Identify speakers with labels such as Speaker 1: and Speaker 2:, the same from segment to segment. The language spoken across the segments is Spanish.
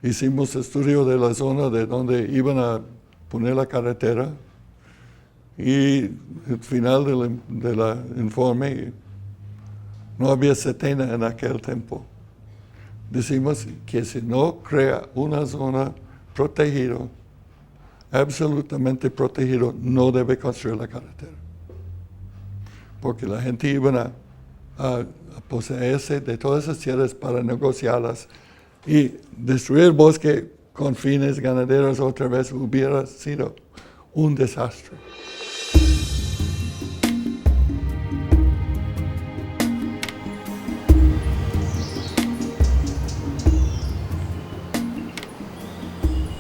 Speaker 1: hicimos estudio de la zona de donde iban a poner la carretera y al final del informe no había setena en aquel tiempo. Decimos que si no crea una zona protegida, absolutamente protegido, no debe construir la carretera. Porque la gente iba a poseerse de todas esas tierras para negociarlas y destruir el bosque con fines ganaderos otra vez hubiera sido un desastre.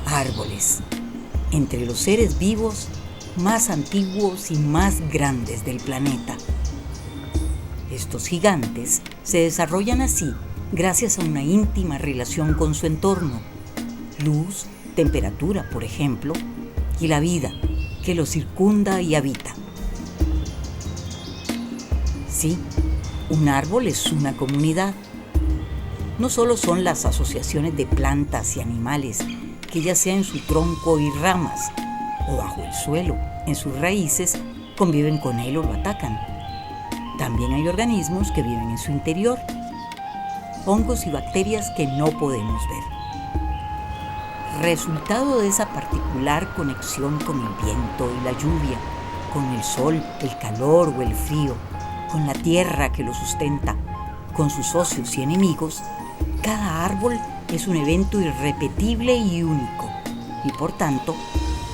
Speaker 2: Árboles, entre los seres vivos más antiguos y más grandes del planeta. Estos gigantes se desarrollan así gracias a una íntima relación con su entorno, luz, temperatura, por ejemplo, y la vida que los circunda y habita. Sí, un árbol es una comunidad. No solo son las asociaciones de plantas y animales que ya sea en su tronco y ramas o bajo el suelo, en sus raíces, conviven con él o lo atacan. También hay organismos que viven en su interior, hongos y bacterias que no podemos ver. Resultado de esa particular conexión con el viento y la lluvia, con el sol, el calor o el frío, con la tierra que lo sustenta, con sus socios y enemigos, cada árbol es un evento irrepetible y único, y por tanto,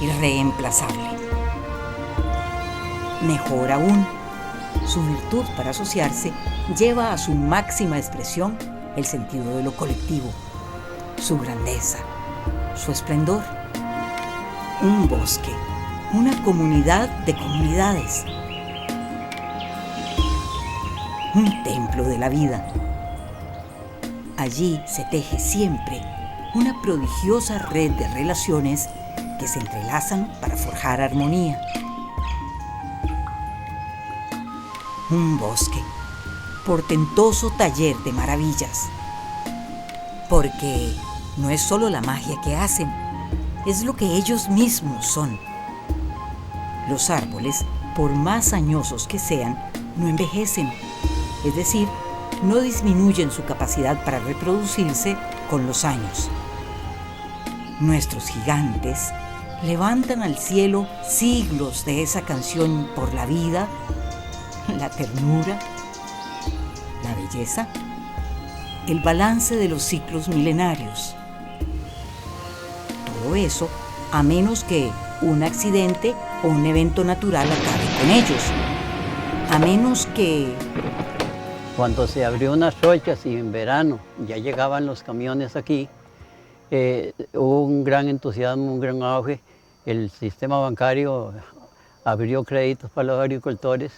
Speaker 2: irreemplazable. Mejor aún, su virtud para asociarse lleva a su máxima expresión el sentido de lo colectivo, su grandeza, su esplendor. Un bosque, una comunidad de comunidades, un templo de la vida. Allí se teje siempre una prodigiosa red de relaciones que se entrelazan para forjar armonía. Un bosque, portentoso taller de maravillas. Porque no es solo la magia que hacen, es lo que ellos mismos son. Los árboles, por más añosos que sean, no envejecen, es decir, no disminuyen su capacidad para reproducirse con los años. Nuestros gigantes levantan al cielo siglos de esa canción por la vida, la ternura, la belleza, el balance de los ciclos milenarios. Todo eso a menos que un accidente o un evento natural acabe con ellos. A menos que...
Speaker 3: Cuando se abrió unas trochas y en verano ya llegaban los camiones aquí, hubo un gran entusiasmo, un gran auge. El sistema bancario abrió créditos para los agricultores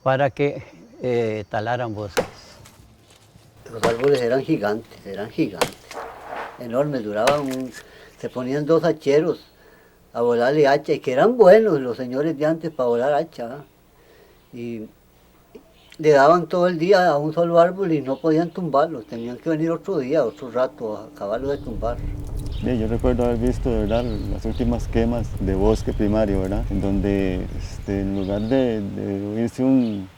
Speaker 3: para que talaran bosques.
Speaker 4: Los árboles eran gigantes, enormes, se ponían 2 hacheros a volarle hacha, y que eran buenos los señores de antes para volar hacha, y le daban todo el día a un solo árbol y no podían tumbarlos, tenían que venir otro día, otro rato, a acabarlo de tumbar.
Speaker 5: Yo recuerdo haber visto, ¿verdad?, las últimas quemas de bosque primario, ¿verdad?, en donde en lugar de oírse un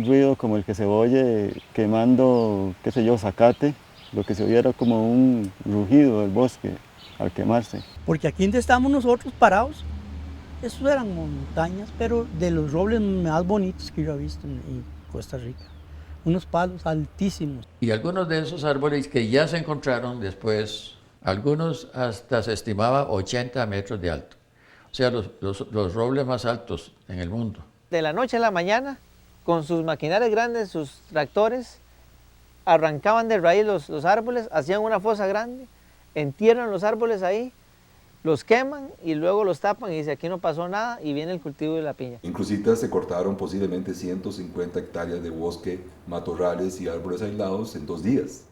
Speaker 5: ruido como el que se oye quemando, qué sé yo, zacate, lo que se oía era como un rugido del bosque al quemarse.
Speaker 6: Porque aquí donde estamos nosotros parados, eso eran montañas, pero de los robles más bonitos que yo he visto en Costa Rica. Unos palos altísimos.
Speaker 7: Y algunos de esos árboles que ya se encontraron después, algunos hasta se estimaba 80 metros de alto. O sea, los robles más altos en el mundo.
Speaker 8: De la noche a la mañana, con sus maquinarias grandes, sus tractores, arrancaban de raíz los árboles, hacían una fosa grande, entierran los árboles ahí, los queman y luego los tapan y dice aquí no pasó nada y viene el cultivo de la piña.
Speaker 9: En Cruzitas se cortaron posiblemente 150 hectáreas de bosque, matorrales y árboles aislados en 2 días.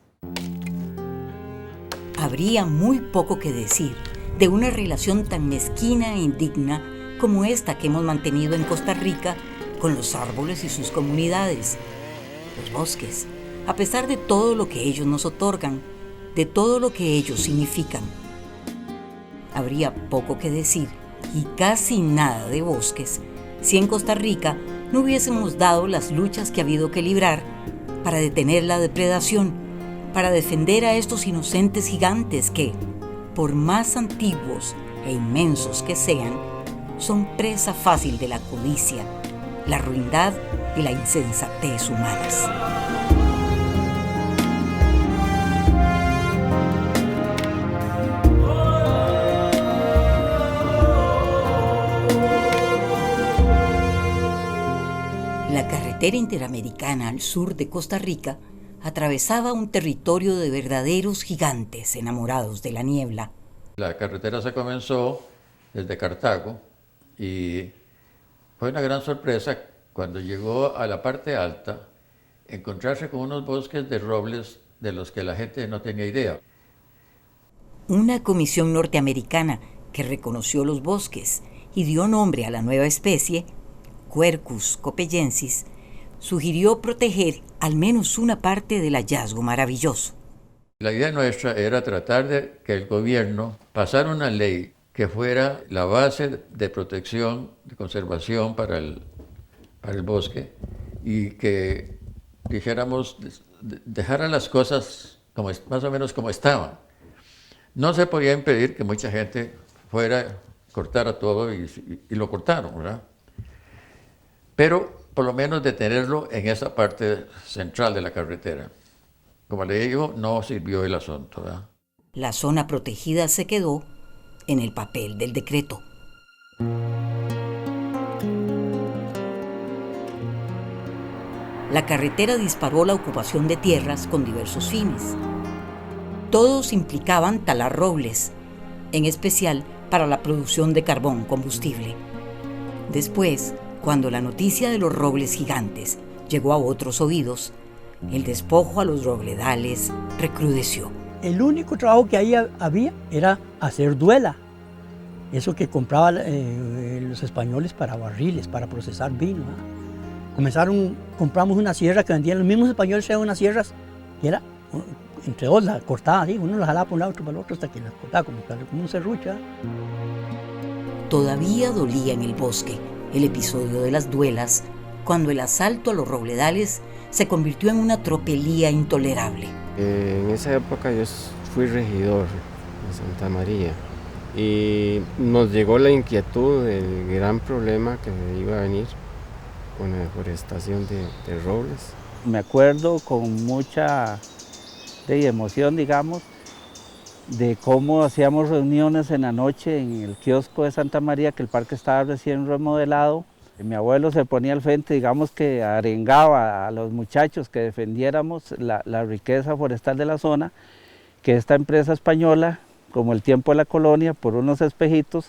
Speaker 2: Habría muy poco que decir de una relación tan mezquina e indigna como esta que hemos mantenido en Costa Rica con los árboles y sus comunidades, los bosques, a pesar de todo lo que ellos nos otorgan, de todo lo que ellos significan. Habría poco que decir y casi nada de bosques si en Costa Rica no hubiésemos dado las luchas que ha habido que librar para detener la depredación, para defender a estos inocentes gigantes que, por más antiguos e inmensos que sean, son presa fácil de la codicia, la ruindad y la insensatez humanas. La carretera interamericana al sur de Costa Rica atravesaba un territorio de verdaderos gigantes enamorados de la niebla.
Speaker 7: La carretera se comenzó desde Cartago y fue una gran sorpresa cuando llegó a la parte alta encontrarse con unos bosques de robles de los que la gente no tenía idea.
Speaker 2: Una comisión norteamericana que reconoció los bosques y dio nombre a la nueva especie, Quercus copeyensis, sugirió proteger al menos una parte del hallazgo maravilloso.
Speaker 7: La idea nuestra era tratar de que el gobierno pasara una ley que fuera la base de protección, de conservación para el bosque y que dijéramos, dejara las cosas más o menos como estaban. No se podía impedir que mucha gente fuera, cortara todo y lo cortaron, ¿verdad? Pero por lo menos detenerlo en esa parte central de la carretera. Como le digo, no sirvió el asunto, ¿verdad?
Speaker 2: La zona protegida se quedó en el papel del decreto. La carretera disparó la ocupación de tierras con diversos fines. Todos implicaban talar robles, en especial para la producción de carbón combustible. Después, cuando la noticia de los robles gigantes llegó a otros oídos, el despojo a los robledales recrudeció.
Speaker 6: El único trabajo que ahí había era hacer duela. Eso que compraban los españoles para barriles, para procesar vino. Compramos una sierra que vendían los mismos españoles, eran unas sierras que era entre dos, la cortaba así, uno la jalaba por un lado, otro para el otro, hasta que la cortaba como un serrucho.
Speaker 2: Todavía dolía en el bosque el episodio de las duelas, cuando el asalto a los robledales se convirtió en una tropelía intolerable.
Speaker 10: En esa época yo fui regidor de Santa María y nos llegó la inquietud del gran problema que iba a venir con la deforestación de robles.
Speaker 11: Me acuerdo con mucha emoción, digamos, de cómo hacíamos reuniones en la noche en el kiosco de Santa María, que el parque estaba recién remodelado. Mi abuelo se ponía al frente, digamos que arengaba a los muchachos que defendiéramos la riqueza forestal de la zona, que esta empresa española, como el tiempo de la colonia, por unos espejitos,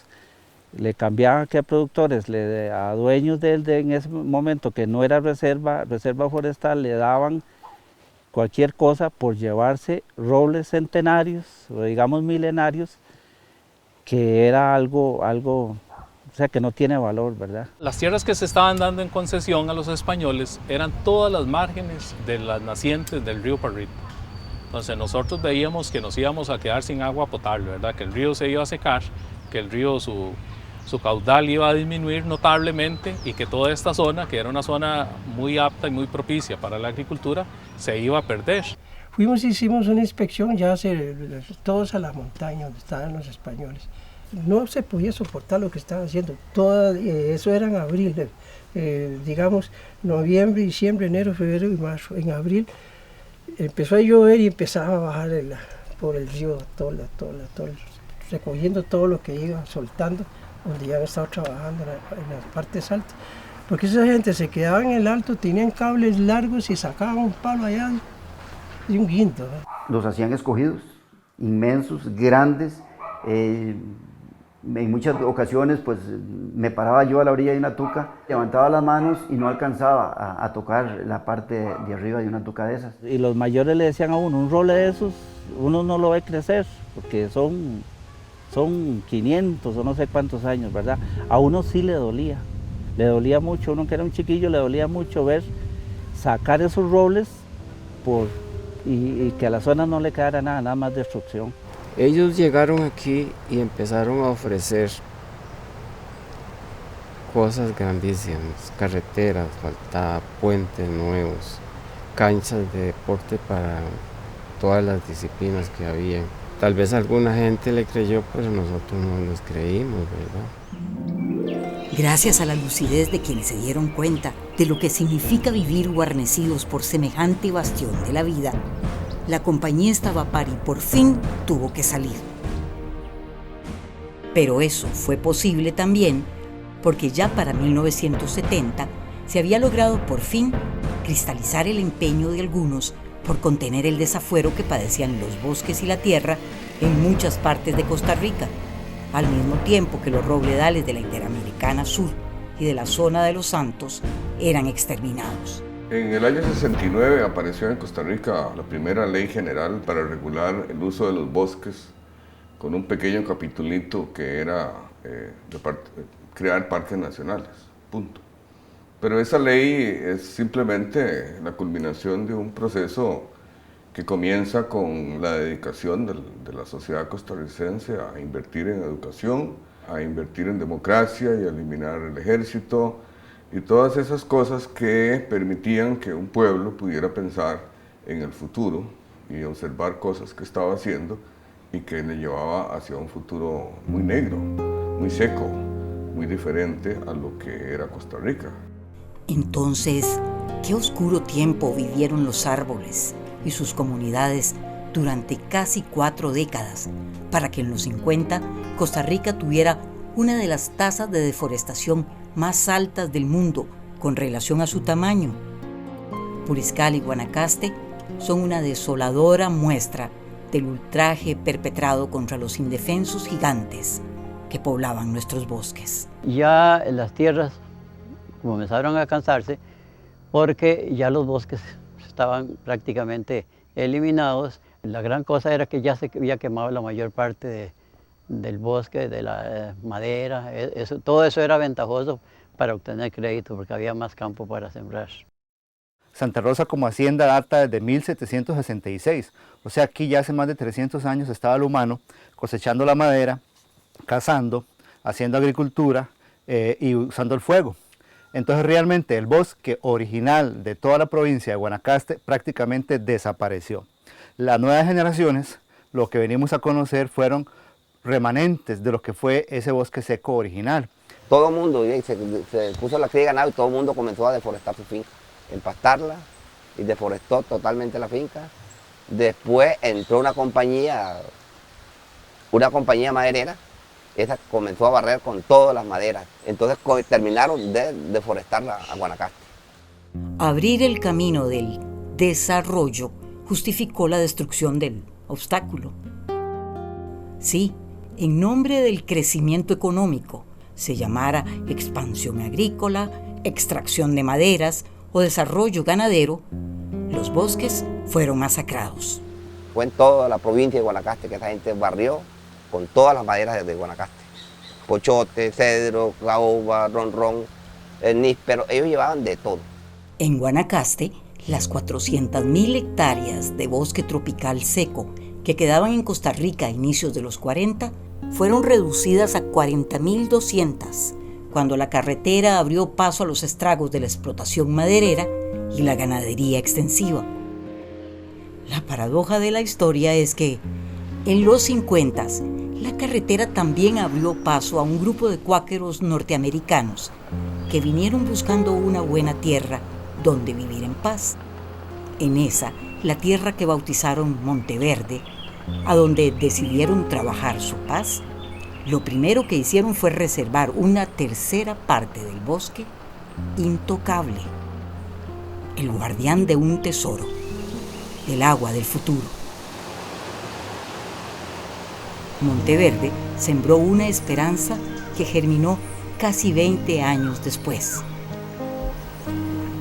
Speaker 11: le cambiaba que a productores, a dueños en ese momento que no era reserva forestal, le daban cualquier cosa por llevarse robles centenarios o digamos milenarios, que era algo, o sea, que no tiene valor, ¿verdad?
Speaker 12: Las tierras que se estaban dando en concesión a los españoles eran todas las márgenes de las nacientes del río Parrita. Entonces nosotros veíamos que nos íbamos a quedar sin agua potable, ¿verdad? Que el río se iba a secar, que el río su caudal iba a disminuir notablemente y que toda esta zona, que era una zona muy apta y muy propicia para la agricultura, se iba a perder.
Speaker 13: Fuimos y hicimos una inspección ya todos a la montaña donde estaban los españoles. No se podía soportar lo que estaban haciendo. Eso era en abril, digamos noviembre, diciembre, enero, febrero y marzo. En abril empezó a llover y empezaba a bajar por el río recogiendo todo lo que iba soltando, donde ya había estado trabajando en las partes altas. Porque esa gente se quedaba en el alto, tenían cables largos y sacaban un palo allá de un guindo.
Speaker 14: Los hacían escogidos, inmensos, grandes. En muchas ocasiones pues me paraba yo a la orilla de una tuca, levantaba las manos y no alcanzaba a tocar la parte de arriba de una tuca de esas.
Speaker 11: Y los mayores le decían a uno, un roble de esos, uno no lo ve crecer, porque son 500 o no sé cuántos años, ¿verdad? A uno sí le dolía mucho, uno que era un chiquillo le dolía mucho ver sacar esos robles por y que a la zona no le quedara nada, nada más destrucción.
Speaker 10: Ellos llegaron aquí y empezaron a ofrecer cosas grandísimas, carreteras, faltaba puentes nuevos, canchas de deporte para todas las disciplinas que había. Tal vez alguna gente le creyó, pero nosotros no nos creímos, ¿verdad?
Speaker 2: Gracias a la lucidez de quienes se dieron cuenta de lo que significa vivir guarnecidos por semejante bastión de la vida, la compañía Stavapari por fin tuvo que salir. Pero eso fue posible también porque ya para 1970 se había logrado por fin cristalizar el empeño de algunos por contener el desafuero que padecían los bosques y la tierra en muchas partes de Costa Rica, al mismo tiempo que los robledales de la Interamericana Sur y de la zona de Los Santos eran exterminados.
Speaker 15: En el año 69 apareció en Costa Rica la primera ley general para regular el uso de los bosques, con un pequeño capitulito que era crear parques nacionales, punto. Pero esa ley es simplemente la culminación de un proceso que comienza con la dedicación de la sociedad costarricense a invertir en educación, a invertir en democracia y a eliminar el ejército y todas esas cosas que permitían que un pueblo pudiera pensar en el futuro y observar cosas que estaba haciendo y que le llevaba hacia un futuro muy negro, muy seco, muy diferente a lo que era Costa Rica.
Speaker 2: Entonces, qué oscuro tiempo vivieron los árboles y sus comunidades durante casi 4 décadas para que en los 50 Costa Rica tuviera una de las tasas de deforestación más altas del mundo con relación a su tamaño. Puriscal y Guanacaste son una desoladora muestra del ultraje perpetrado contra los indefensos gigantes que poblaban nuestros bosques.
Speaker 3: Ya las tierras comenzaron a cansarse porque ya los bosques estaban prácticamente eliminados. La gran cosa era que ya se había quemado la mayor parte del bosque, de la madera. Todo eso era ventajoso para obtener crédito porque había más campo para sembrar.
Speaker 16: Santa Rosa como hacienda data desde 1766, o sea, aquí ya hace más de 300 años estaba el humano cosechando la madera, cazando, haciendo agricultura y usando el fuego. Entonces realmente el bosque original de toda la provincia de Guanacaste prácticamente desapareció. Las nuevas generaciones, lo que venimos a conocer fueron remanentes de lo que fue ese bosque seco original.
Speaker 17: Todo el mundo se puso la cría de ganado y todo el mundo comenzó a deforestar su finca, empastarla y deforestó totalmente la finca. Después entró una compañía maderera, esa comenzó a barrer con todas las maderas. Entonces terminaron de deforestar a Guanacaste.
Speaker 2: Abrir el camino del desarrollo justificó la destrucción del obstáculo. Sí, en nombre del crecimiento económico, se llamara expansión agrícola, extracción de maderas o desarrollo ganadero, los bosques fueron masacrados.
Speaker 17: Fue en toda la provincia de Guanacaste que esa gente barrió con todas las maderas de Guanacaste. Pochote, cedro, caoba, ronrón, níspero, ellos llevaban de todo.
Speaker 2: En Guanacaste, las 400.000 hectáreas de bosque tropical seco que quedaban en Costa Rica a inicios de los 40 fueron reducidas a 40.200 cuando la carretera abrió paso a los estragos de la explotación maderera y la ganadería extensiva. La paradoja de la historia es que en los 50s la carretera también abrió paso a un grupo de cuáqueros norteamericanos que vinieron buscando una buena tierra donde vivir en paz. En esa, la tierra que bautizaron Monteverde, a donde decidieron trabajar su paz, lo primero que hicieron fue reservar una tercera parte del bosque intocable, el guardián de un tesoro, el agua del futuro. Monteverde sembró una esperanza que germinó casi 20 años después.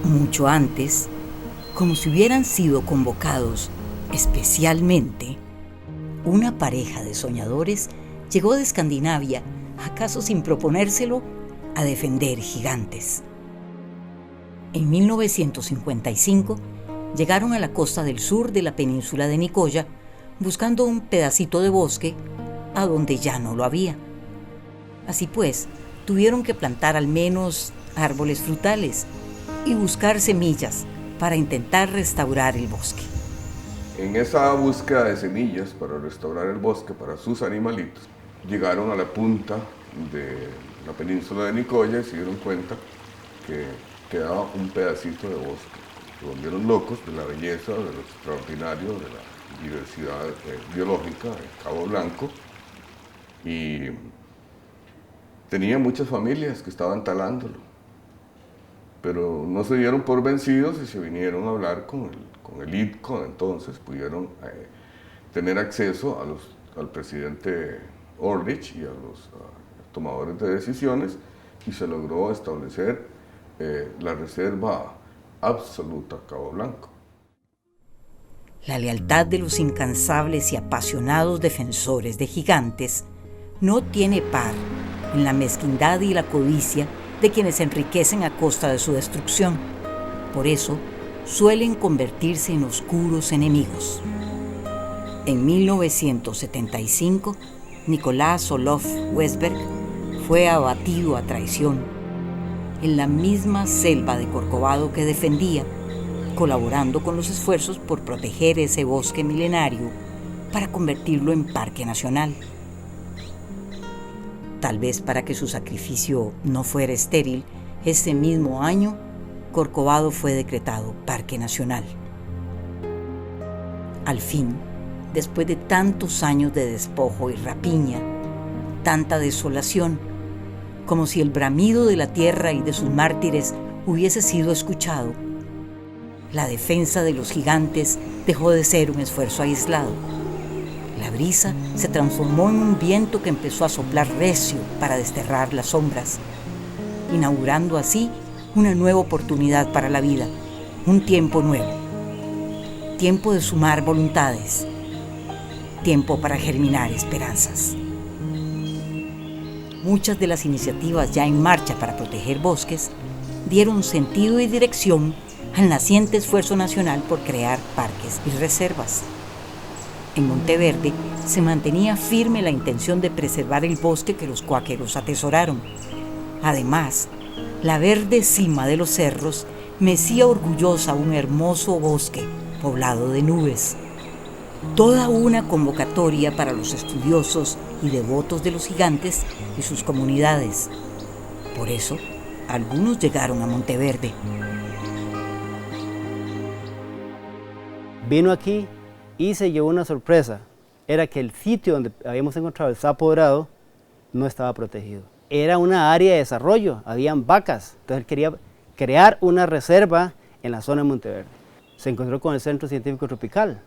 Speaker 2: Mucho antes, como si hubieran sido convocados especialmente, una pareja de soñadores llegó de Escandinavia, acaso sin proponérselo, a defender gigantes. En 1955, llegaron a la costa del sur de la península de Nicoya buscando un pedacito de bosque a donde ya no lo había. Así pues, tuvieron que plantar al menos árboles frutales y buscar semillas para intentar restaurar el bosque.
Speaker 15: En esa búsqueda de semillas para restaurar el bosque para sus animalitos, llegaron a la punta de la península de Nicoya y se dieron cuenta que quedaba un pedacito de bosque. Se volvieron locos de la belleza, de lo extraordinario, de la diversidad biológica de Cabo Blanco, y tenía muchas familias que estaban talándolo, pero no se dieron por vencidos y se vinieron a hablar con el IPCO. Entonces pudieron tener acceso al presidente Orlich y a los tomadores de decisiones, y se logró establecer la reserva absoluta Cabo Blanco.
Speaker 2: La lealtad de los incansables y apasionados defensores de gigantes no tiene par en la mezquindad y la codicia de quienes se enriquecen a costa de su destrucción. Por eso, suelen convertirse en oscuros enemigos. En 1975, Nicolás Olof Westberg fue abatido a traición en la misma selva de Corcovado que defendía, colaborando con los esfuerzos por proteger ese bosque milenario para convertirlo en parque nacional. Tal vez para que su sacrificio no fuera estéril, ese mismo año Corcovado fue decretado parque nacional. Al fin, después de tantos años de despojo y rapiña, tanta desolación, como si el bramido de la tierra y de sus mártires hubiese sido escuchado, la defensa de los gigantes dejó de ser un esfuerzo aislado. La brisa se transformó en un viento que empezó a soplar recio para desterrar las sombras, inaugurando así una nueva oportunidad para la vida, un tiempo nuevo, tiempo de sumar voluntades, tiempo para germinar esperanzas. Muchas de las iniciativas ya en marcha para proteger bosques dieron sentido y dirección al naciente esfuerzo nacional por crear parques y reservas. En Monteverde se mantenía firme la intención de preservar el bosque que los cuáqueros atesoraron. Además, la verde cima de los cerros mecía orgullosa un hermoso bosque poblado de nubes. Toda una convocatoria para los estudiosos y devotos de los gigantes y sus comunidades. Por eso, algunos llegaron a Monteverde.
Speaker 18: Vino aquí y se llevó una sorpresa. Era que el sitio donde habíamos encontrado el sapo dorado no estaba protegido. Era una área de desarrollo, habían vacas. Entonces él quería crear una reserva en la zona de Monteverde. Se encontró con el Centro Científico Tropical.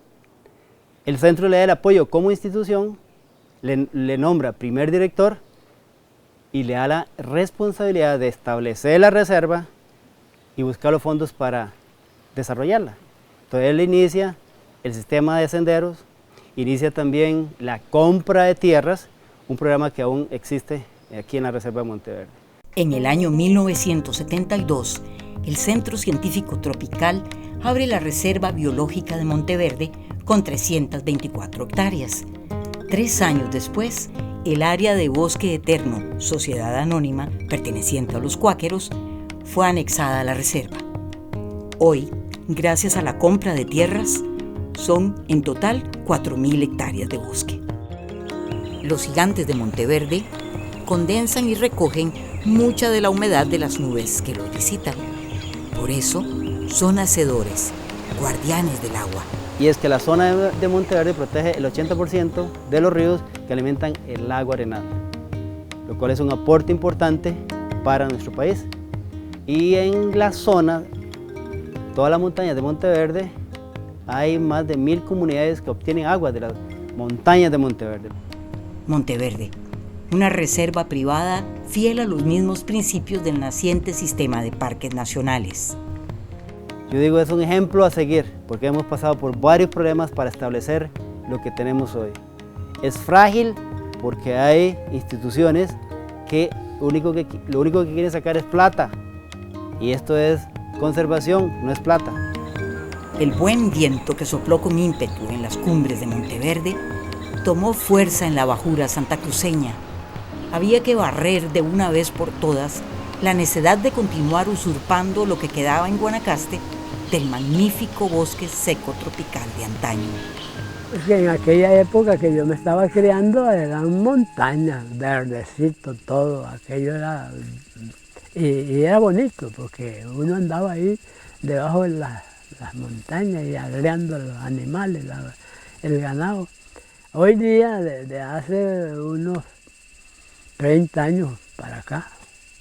Speaker 18: El centro le da el apoyo como institución, le nombra primer director y le da la responsabilidad de establecer la reserva y buscar los fondos para desarrollarla. Entonces él inicia el sistema de senderos, inicia también la compra de tierras, un programa que aún existe aquí en la Reserva de Monteverde.
Speaker 2: En el año 1972, el Centro Científico Tropical abre la Reserva Biológica de Monteverde con 324 hectáreas. 3 años después, el área de Bosque Eterno, Sociedad Anónima, perteneciente a los cuáqueros, fue anexada a la reserva. Hoy, gracias a la compra de tierras, son en total 4.000 hectáreas de bosque. Los gigantes de Monteverde condensan y recogen mucha de la humedad de las nubes que los visitan. Por eso, son hacedores, guardianes del agua.
Speaker 18: Y es que la zona de Monteverde protege el 80% de los ríos que alimentan el lago Arenal, lo cual es un aporte importante para nuestro país. Y en la zona, todas las montañas de Monteverde, hay más de 1.000 comunidades que obtienen agua de las montañas de Monteverde.
Speaker 2: Monteverde, una reserva privada fiel a los mismos principios del naciente sistema de parques nacionales.
Speaker 18: Yo digo, es un ejemplo a seguir, porque hemos pasado por varios problemas para establecer lo que tenemos hoy. Es frágil porque hay instituciones que lo único que quieren sacar es plata, y esto es conservación, no es plata.
Speaker 2: El buen viento que sopló con ímpetu en las cumbres de Monteverde tomó fuerza en la bajura santacruceña. Había que barrer de una vez por todas la necedad de continuar usurpando lo que quedaba en Guanacaste del magnífico bosque seco tropical de antaño.
Speaker 19: Que en aquella época que yo me estaba criando eran montañas, verdecito todo, aquello era... Y era bonito porque uno andaba ahí debajo de las montañas y agreando los animales, el ganado. Hoy día, desde hace unos 30 años para acá,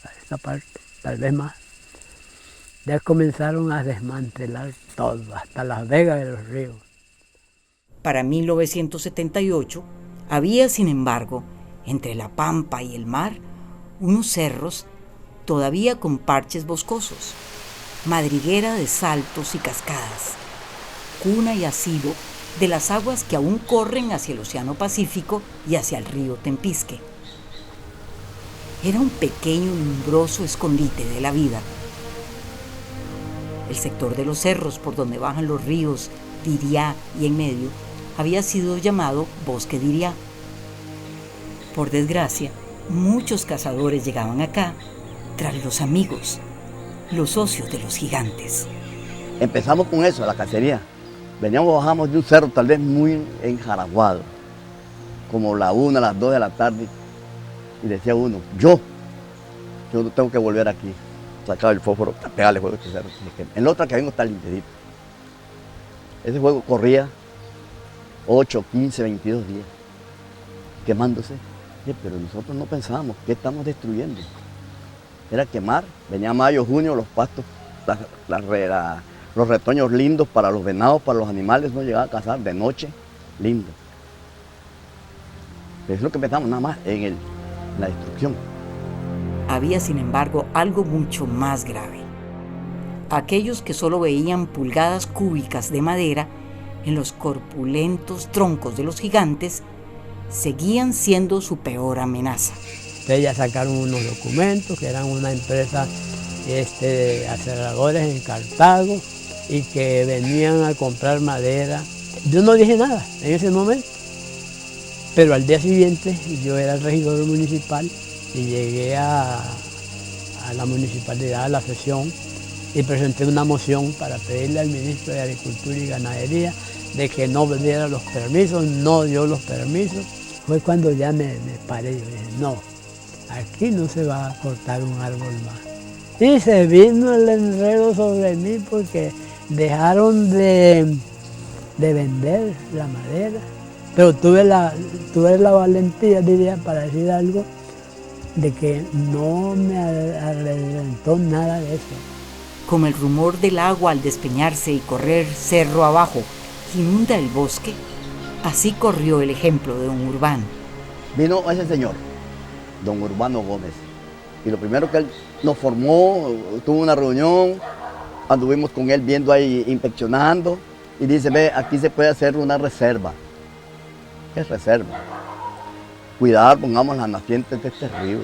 Speaker 19: para esta parte, tal vez más, ya comenzaron a desmantelar todo, hasta las vegas de los ríos.
Speaker 2: Para 1978 había, sin embargo, entre la pampa y el mar, unos cerros todavía con parches boscosos, madriguera de saltos y cascadas, cuna y asilo de las aguas que aún corren hacia el Océano Pacífico y hacia el río Tempisque. Era un pequeño y umbroso escondite de la vida. El sector de los cerros por donde bajan los ríos Diriá y en medio había sido llamado Bosque Diriá. Por desgracia, muchos cazadores llegaban acá tras los amigos, los socios de los gigantes.
Speaker 20: Empezamos con eso, la cacería. Bajamos de un cerro tal vez muy enjaraguado, como la 1, las 2 de la tarde, y decía uno, yo no tengo que volver aquí. Sacaba el fósforo, pegarle fuego a este cerro. En la otra que vengo está limpiecito. Ese fuego corría 8, 15, 22 días, quemándose. Pero nosotros no pensábamos, ¿qué estamos destruyendo? Era quemar, venía mayo, junio, los pastos, los retoños lindos para los venados, para los animales, no llegaba a cazar de noche, lindo. Es lo que pensamos nada más en la destrucción.
Speaker 2: Había, sin embargo, algo mucho más grave. Aquellos que solo veían pulgadas cúbicas de madera en los corpulentos troncos de los gigantes seguían siendo su peor amenaza.
Speaker 19: Ellas sacaron unos documentos que eran una empresa de aserradores en Cartago y que venían a comprar madera. Yo no dije nada en ese momento, pero al día siguiente yo era el regidor municipal y llegué a la municipalidad, a la sesión, y presenté una moción para pedirle al ministro de Agricultura y Ganadería de que no diera los permisos, no dio los permisos. Fue cuando ya me paré y dije, no, aquí no se va a cortar un árbol más. Y se vino el enredo sobre mí porque dejaron de vender la madera. Pero tuve la valentía, diría, para decir algo, de que no me arrepentó nada de eso.
Speaker 2: Como el rumor del agua al despeñarse y correr cerro abajo inunda el bosque, así corrió el ejemplo de don Urbano.
Speaker 20: Vino ese señor, don Urbano Gómez, y lo primero que él nos formó, tuvo una reunión, anduvimos con él viendo ahí, inspeccionando, y dice, ve, aquí se puede hacer una reserva. ¿Qué es reserva? Cuidar, pongamos las nacientes de este río.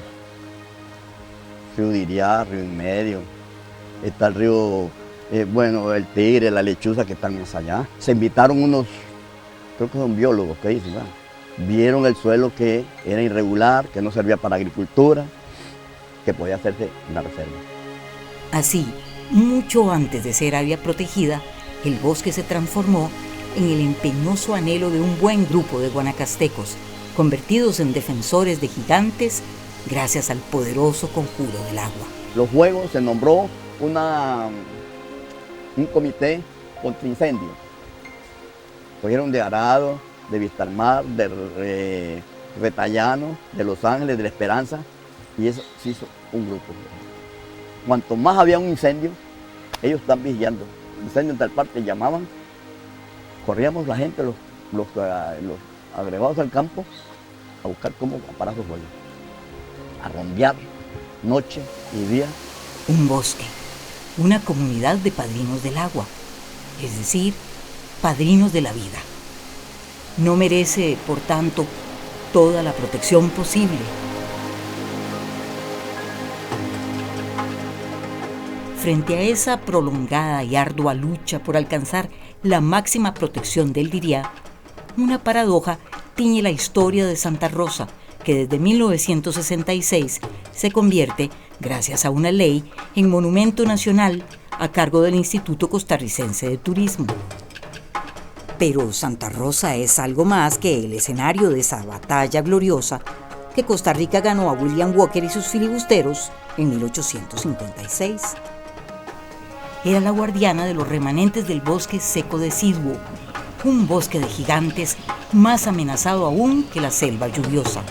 Speaker 20: Río Diriá, Río en Medio, está el río, el Tigre, la Lechuza que están más allá. Se invitaron unos, creo que son biólogos, ¿qué dicen? Vieron el suelo que era irregular, que no servía para agricultura, que podía hacerse una reserva.
Speaker 2: Así, mucho antes de ser área protegida, el bosque se transformó en el empeñoso anhelo de un buen grupo de guanacastecos, convertidos en defensores de gigantes gracias al poderoso conjuro del agua.
Speaker 20: Los juegos se nombró un comité contra incendios. Cogieron de Arado, de Vistalmar, de Retallano, de Los Ángeles, de La Esperanza, y eso se hizo un grupo. Cuanto más había un incendio, ellos están vigilando. Incendio en tal parte llamaban, corríamos la gente, los agregados al campo, a buscar cómo apagar sus fuegos, a rondear noche y día.
Speaker 2: Un bosque, una comunidad de padrinos del agua, es decir, padrinos de la vida. No merece, por tanto, toda la protección posible. Frente a esa prolongada y ardua lucha por alcanzar la máxima protección del Diriá, una paradoja tiñe la historia de Santa Rosa, que desde 1966 se convierte, gracias a una ley, en monumento nacional a cargo del Instituto Costarricense de Turismo. Pero Santa Rosa es algo más que el escenario de esa batalla gloriosa que Costa Rica ganó a William Walker y sus filibusteros en 1856. Era la guardiana de los remanentes del bosque seco deciduo, un bosque de gigantes más amenazado aún que la selva lluviosa.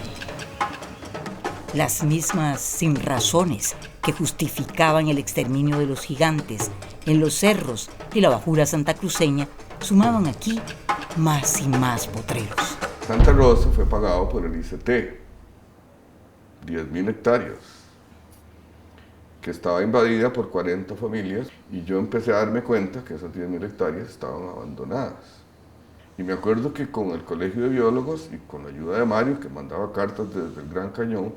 Speaker 2: Las mismas sinrazones que justificaban el exterminio de los gigantes en los cerros y la bajura santacruceña sumaban aquí más y más potreros.
Speaker 15: Santa Rosa fue pagado por el ICT, 10.000 hectáreas, que estaba invadida por 40 familias, y yo empecé a darme cuenta que esas 10.000 hectáreas estaban abandonadas. Y me acuerdo que con el Colegio de Biólogos y con la ayuda de Mario, que mandaba cartas desde el Gran Cañón,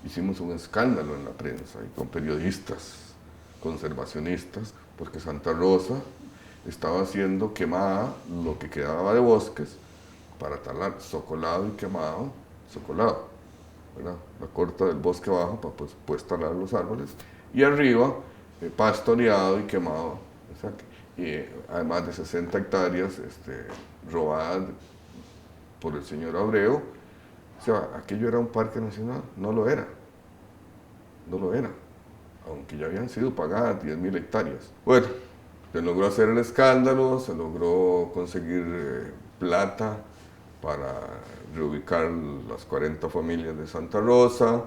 Speaker 15: hicimos un escándalo en la prensa y con periodistas conservacionistas, porque Santa Rosa estaba siendo quemada lo que quedaba de bosques para talar socolado y quemado, socolado, ¿verdad? La corta del bosque abajo para pues talar los árboles, y arriba pastoreado y quemado, ¿exacto? Y además de 60 hectáreas robadas por el señor Abreu. O sea, aquello era un parque nacional, no lo era, aunque ya habían sido pagadas 10.000 hectáreas. Bueno, se logró hacer el escándalo, se logró conseguir plata para reubicar las 40 familias de Santa Rosa,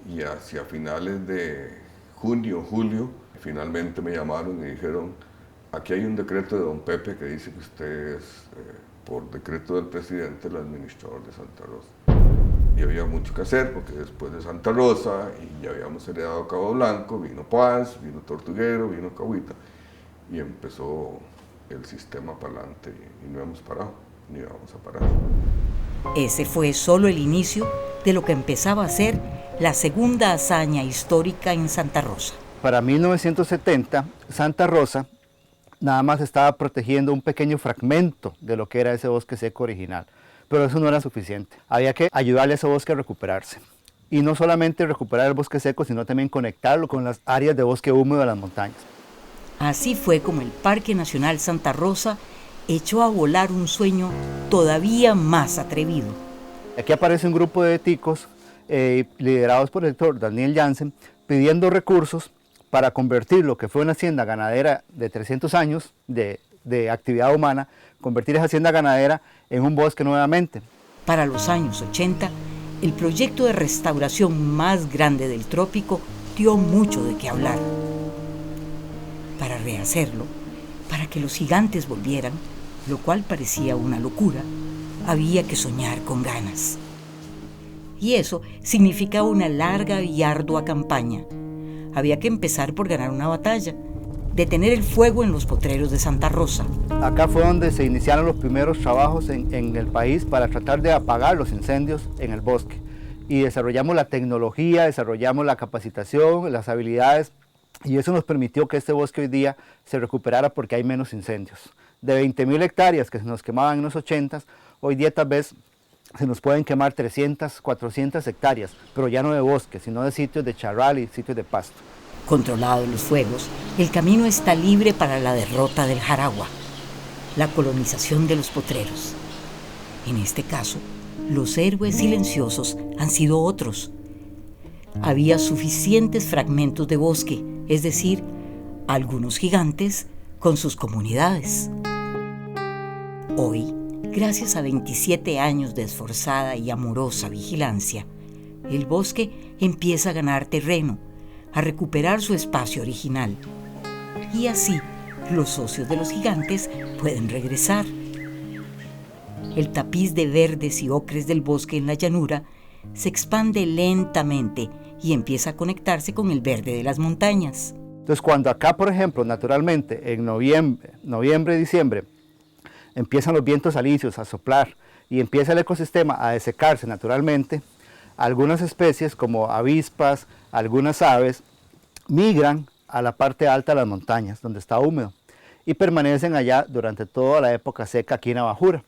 Speaker 15: y hacia finales de junio, julio, finalmente me llamaron y dijeron: aquí hay un decreto de don Pepe que dice que usted es, por decreto del presidente, el administrador de Santa Rosa. Y había mucho que hacer, porque después de Santa Rosa, y ya habíamos heredado Cabo Blanco, vino Paz, vino Tortuguero, vino Cahuita, y empezó el sistema para adelante, y no hemos parado, ni vamos a parar.
Speaker 2: Ese fue solo el inicio de lo que empezaba a ser la segunda hazaña histórica en Santa Rosa.
Speaker 16: Para 1970, Santa Rosa nada más estaba protegiendo un pequeño fragmento de lo que era ese bosque seco original, pero eso no era suficiente. Había que ayudarle a ese bosque a recuperarse. Y no solamente recuperar el bosque seco, sino también conectarlo con las áreas de bosque húmedo de las montañas.
Speaker 2: Así fue como el Parque Nacional Santa Rosa echó a volar un sueño todavía más atrevido.
Speaker 16: Aquí aparece un grupo de ticos liderados por el doctor Daniel Jansen, pidiendo recursos para convertir lo que fue una hacienda ganadera de 300 años de actividad humana, convertir esa hacienda ganadera en un bosque nuevamente.
Speaker 2: Para los años 80, el proyecto de restauración más grande del trópico dio mucho de qué hablar. Para rehacerlo, para que los gigantes volvieran, lo cual parecía una locura, había que soñar con ganas. Y eso significaba una larga y ardua campaña. Había que empezar por ganar una batalla, detener el fuego en los potreros de Santa Rosa.
Speaker 16: Acá fue donde se iniciaron los primeros trabajos en el país para tratar de apagar los incendios en el bosque. Y desarrollamos la tecnología, desarrollamos la capacitación, las habilidades, y eso nos permitió que este bosque hoy día se recuperara porque hay menos incendios. De 20.000 hectáreas que se nos quemaban en los 80s, hoy día tal vez se nos pueden quemar 300, 400 hectáreas, pero ya no de bosque, sino de sitios de charral y sitios de pasto.
Speaker 2: Controlados los fuegos, el camino está libre para la derrota del Jaragua, la colonización de los potreros. En este caso, los héroes silenciosos han sido otros. Había suficientes fragmentos de bosque, es decir, algunos gigantes con sus comunidades. Hoy, gracias a 27 años de esforzada y amorosa vigilancia, el bosque empieza a ganar terreno, a recuperar su espacio original. Y así, los socios de los gigantes pueden regresar. El tapiz de verdes y ocres del bosque en la llanura se expande lentamente y empieza a conectarse con el verde de las montañas.
Speaker 16: Entonces, cuando acá, por ejemplo, naturalmente, en noviembre, diciembre, empiezan los vientos alisios a soplar y empieza el ecosistema a desecarse naturalmente, algunas especies como avispas, algunas aves, migran a la parte alta de las montañas, donde está húmedo, y permanecen allá durante toda la época seca aquí en la bajura.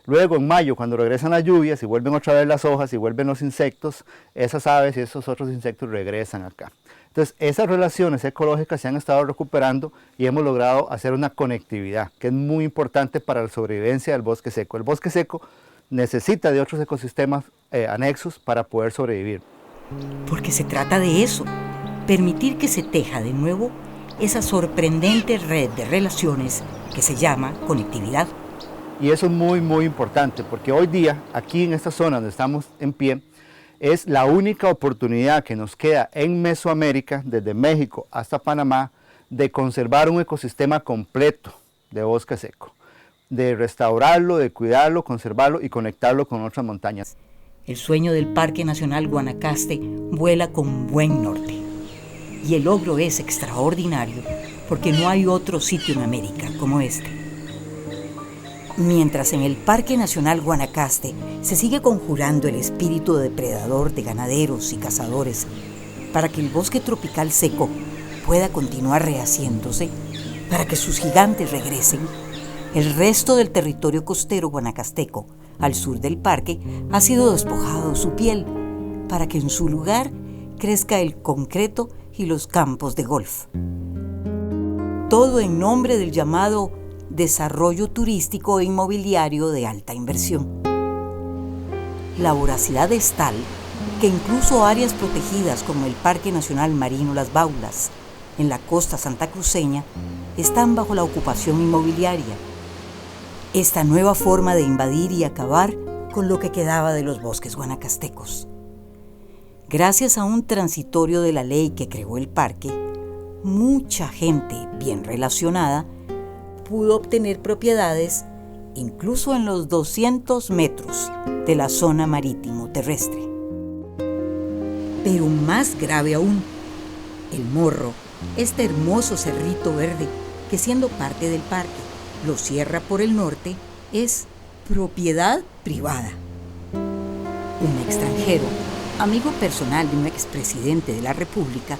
Speaker 16: Luego en mayo, cuando regresan las lluvias y vuelven otra vez las hojas y vuelven los insectos, esas aves y esos otros insectos regresan acá. Entonces esas relaciones ecológicas se han estado recuperando y hemos logrado hacer una conectividad que es muy importante para la sobrevivencia del bosque seco. El bosque seco necesita de otros ecosistemas anexos para poder sobrevivir.
Speaker 2: Porque se trata de eso, permitir que se teja de nuevo esa sorprendente red de relaciones que se llama conectividad.
Speaker 16: Y eso es muy, muy importante, porque hoy día, aquí en esta zona donde estamos en pie, es la única oportunidad que nos queda en Mesoamérica, desde México hasta Panamá, de conservar un ecosistema completo de bosque seco, de restaurarlo, de cuidarlo, conservarlo y conectarlo con otras montañas.
Speaker 2: El sueño del Parque Nacional Guanacaste vuela con buen norte. Y el logro es extraordinario, porque no hay otro sitio en América como este. Mientras en el Parque Nacional Guanacaste se sigue conjurando el espíritu depredador de ganaderos y cazadores para que el bosque tropical seco pueda continuar rehaciéndose, para que sus gigantes regresen, el resto del territorio costero guanacasteco al sur del parque ha sido despojado de su piel para que en su lugar crezca el concreto y los campos de golf. Todo en nombre del llamado desarrollo turístico e inmobiliario de alta inversión. La voracidad es tal que incluso áreas protegidas como el Parque Nacional Marino Las Baulas, en la costa santacruceña, están bajo la ocupación inmobiliaria. Esta nueva forma de invadir y acabar con lo que quedaba de los bosques guanacastecos. Gracias a un transitorio de la ley que creó el parque, mucha gente bien relacionada pudo obtener propiedades incluso en los 200 metros de la zona marítimo terrestre. Pero más grave aún, el Morro, este hermoso cerrito verde que siendo parte del parque lo cierra por el norte, es propiedad privada. Un extranjero, amigo personal de un expresidente de la República,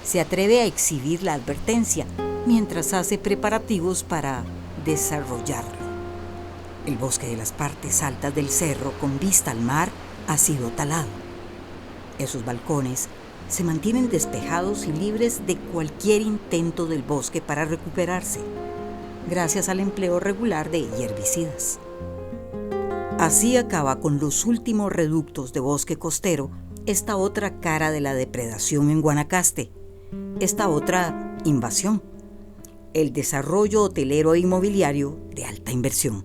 Speaker 2: se atreve a exhibir la advertencia mientras hace preparativos para desarrollarlo. El bosque de las partes altas del cerro con vista al mar ha sido talado. Esos balcones se mantienen despejados y libres de cualquier intento del bosque para recuperarse, gracias al empleo regular de herbicidas. Así acaba con los últimos reductos de bosque costero esta otra cara de la depredación en Guanacaste, esta otra invasión, el desarrollo hotelero e inmobiliario de alta inversión.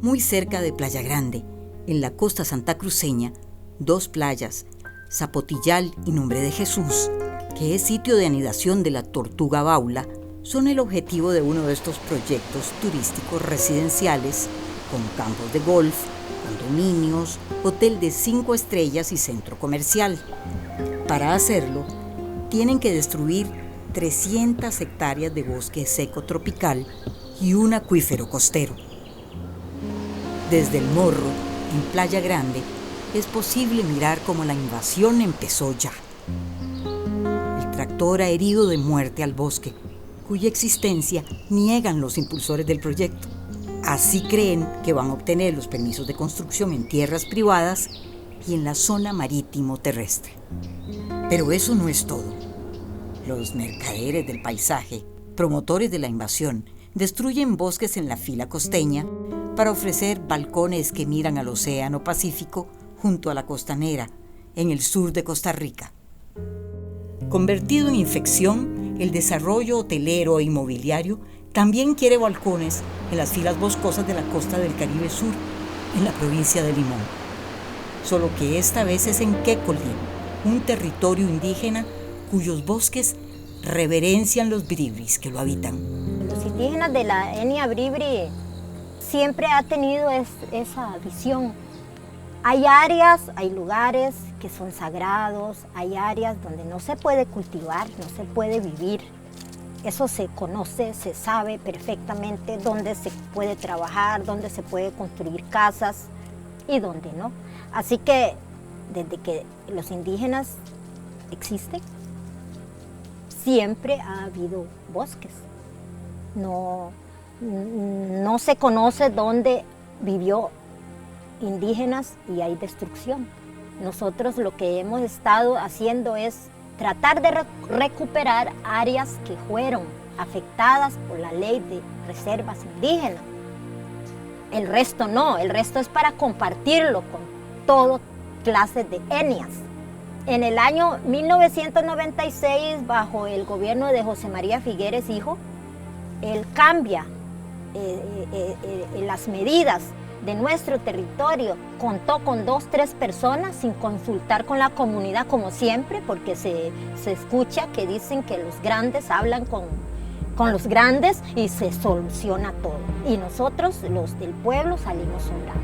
Speaker 2: Muy cerca de Playa Grande, en la costa santacruceña, dos playas, Zapotillal y Nombre de Jesús, que es sitio de anidación de la tortuga baula, son el objetivo de uno de estos proyectos turísticos residenciales con campos de golf, condominios, hotel de 5 estrellas y centro comercial. Para hacerlo, tienen que destruir 300 hectáreas de bosque seco tropical y un acuífero costero. Desde el Morro, en Playa Grande, es posible mirar cómo la invasión empezó ya. El tractor ha herido de muerte al bosque, cuya existencia niegan los impulsores del proyecto. Así creen que van a obtener los permisos de construcción en tierras privadas y en la zona marítimo terrestre. Pero eso no es todo. Los mercaderes del paisaje, promotores de la invasión, destruyen bosques en la fila costeña para ofrecer balcones que miran al Océano Pacífico junto a la costanera, en el sur de Costa Rica. Convertido en infección, el desarrollo hotelero e inmobiliario también quiere balcones en las filas boscosas de la costa del Caribe Sur, en la provincia de Limón. Solo que esta vez es en Quecolín, un territorio indígena cuyos bosques reverencian los bribris que lo habitan.
Speaker 21: Los indígenas de la etnia bribri siempre han tenido esa visión. Hay áreas, hay lugares que son sagrados, hay áreas donde no se puede cultivar, no se puede vivir. Eso se conoce, se sabe perfectamente dónde se puede trabajar, dónde se puede construir casas y dónde no. Así que desde que los indígenas existen, siempre ha habido bosques. No se conoce dónde vivió indígenas y hay destrucción. Nosotros lo que hemos estado haciendo es tratar de recuperar áreas que fueron afectadas por la ley de reservas indígenas. El resto no, el resto es para compartirlo con toda clase de etnias. En el año 1996, bajo el gobierno de José María Figueres Hijo, él cambia las medidas de nuestro territorio. Contó con 2, 3 personas sin consultar con la comunidad como siempre, porque se escucha que dicen que los grandes hablan con los grandes y se soluciona todo. Y nosotros, los del pueblo, salimos sobrados.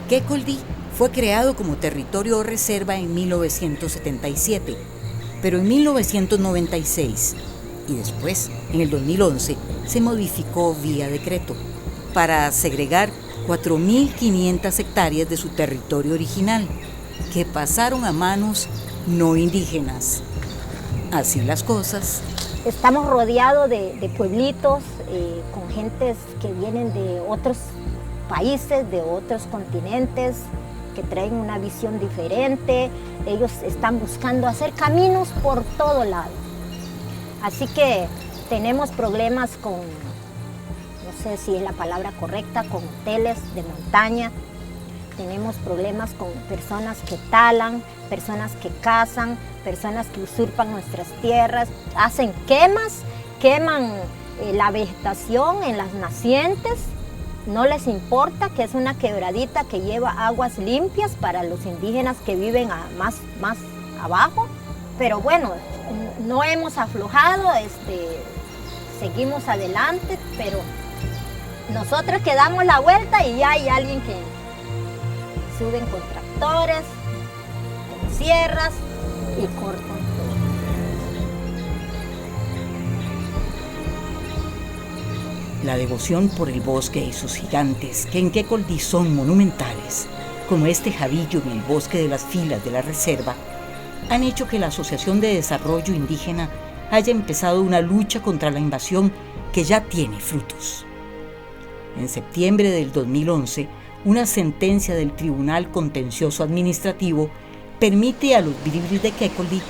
Speaker 2: Quecoldi fue creado como territorio o reserva en 1977, pero en 1996 y después, en el 2011, se modificó vía decreto para segregar 4.500 hectáreas de su territorio original, que pasaron a manos no indígenas. Así las cosas.
Speaker 21: Estamos rodeados de pueblitos con gentes que vienen de otros países, de otros continentes, que traen una visión diferente. Ellos están buscando hacer caminos por todo lado. Así que tenemos problemas con, no sé si es la palabra correcta, con hoteles de montaña. Tenemos problemas con personas que talan, personas que cazan, personas que usurpan nuestras tierras, hacen queman la vegetación en las nacientes. No les importa que es una quebradita que lleva aguas limpias para los indígenas que viven más abajo. Pero bueno, no hemos aflojado, seguimos adelante, pero nosotros que damos la vuelta y ya hay alguien que suben con tractores, con sierras y cortan todo.
Speaker 2: La devoción por el bosque y sus gigantes, que en Quecoldi son monumentales, como este jabillo en el bosque de las filas de la reserva, han hecho que la Asociación de Desarrollo Indígena haya empezado una lucha contra la invasión que ya tiene frutos. En septiembre del 2011, una sentencia del Tribunal Contencioso Administrativo permite a los biribris de Quecoldi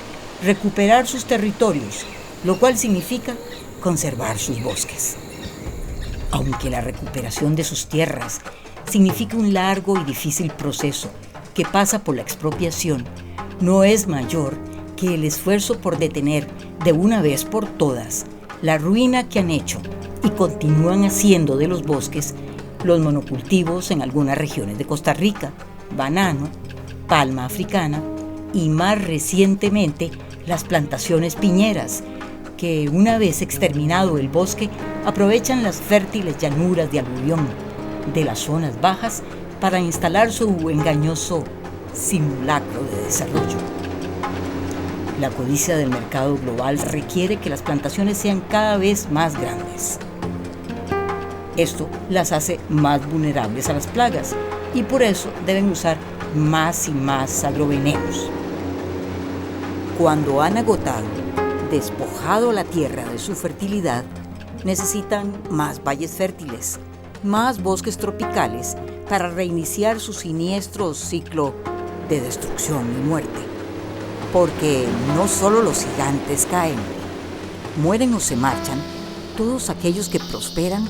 Speaker 2: recuperar sus territorios, lo cual significa conservar sus bosques. Aunque la recuperación de sus tierras significa un largo y difícil proceso que pasa por la expropiación, no es mayor que el esfuerzo por detener de una vez por todas la ruina que han hecho y continúan haciendo de los bosques los monocultivos en algunas regiones de Costa Rica, banano, palma africana y más recientemente las plantaciones piñeras, que una vez exterminado el bosque aprovechan las fértiles llanuras de aluvión de las zonas bajas para instalar su engañoso simulacro de desarrollo. La codicia del mercado global requiere que las plantaciones sean cada vez más grandes. Esto las hace más vulnerables a las plagas y por eso deben usar más y más agrovenenos. Cuando han agotado, despojado la tierra de su fertilidad, necesitan más valles fértiles, más bosques tropicales para reiniciar su siniestro ciclo de destrucción y muerte. Porque no solo los gigantes caen, mueren o se marchan todos aquellos que prosperan,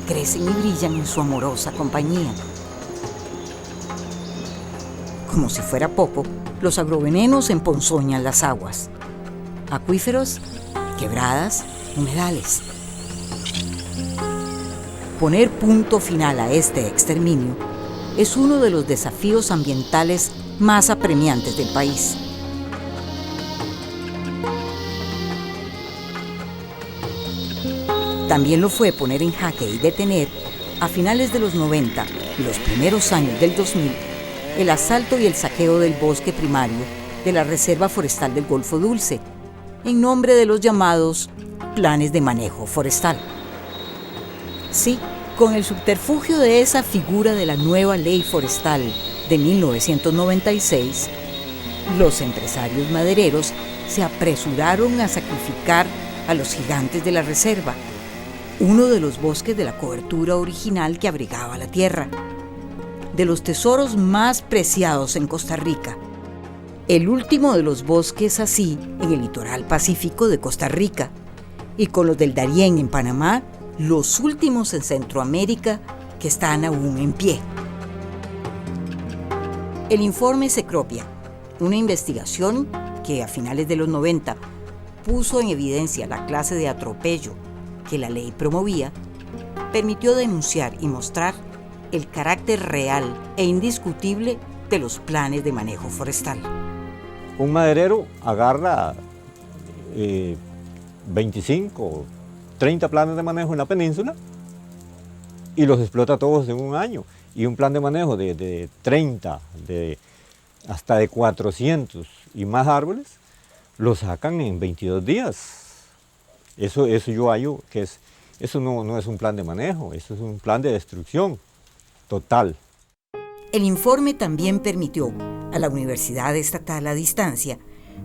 Speaker 2: crecen y brillan en su amorosa compañía. Como si fuera poco, los agrovenenos emponzoñan las aguas, acuíferos, quebradas, humedales. Poner punto final a este exterminio es uno de los desafíos ambientales más apremiantes del país. También lo fue poner en jaque y detener, a finales de los 90 y los primeros años del 2000, el asalto y el saqueo del bosque primario de la Reserva Forestal del Golfo Dulce, en nombre de los llamados planes de manejo forestal. Sí, con el subterfugio de esa figura de la nueva ley forestal de 1996, Los empresarios madereros se apresuraron a sacrificar a los gigantes de la reserva, uno de los bosques de la cobertura original que abrigaba la tierra, de los tesoros más preciados en Costa Rica, el último de los bosques así en el litoral pacífico de Costa Rica, y con los del Darién en Panamá, los últimos en Centroamérica que están aún en pie. El informe Cecropia, una investigación que a finales de los 90 puso en evidencia la clase de atropello que la ley promovía, permitió denunciar y mostrar el carácter real e indiscutible de los planes de manejo forestal.
Speaker 1: Un maderero agarra 25 o 30 planes de manejo en la península y los explota todos en un año. Y un plan de manejo de 30, hasta de 400 y más árboles, lo sacan en 22 días. Eso yo hallo que eso no es un plan de manejo, eso es un plan de destrucción total.
Speaker 2: El informe también permitió a la Universidad Estatal a Distancia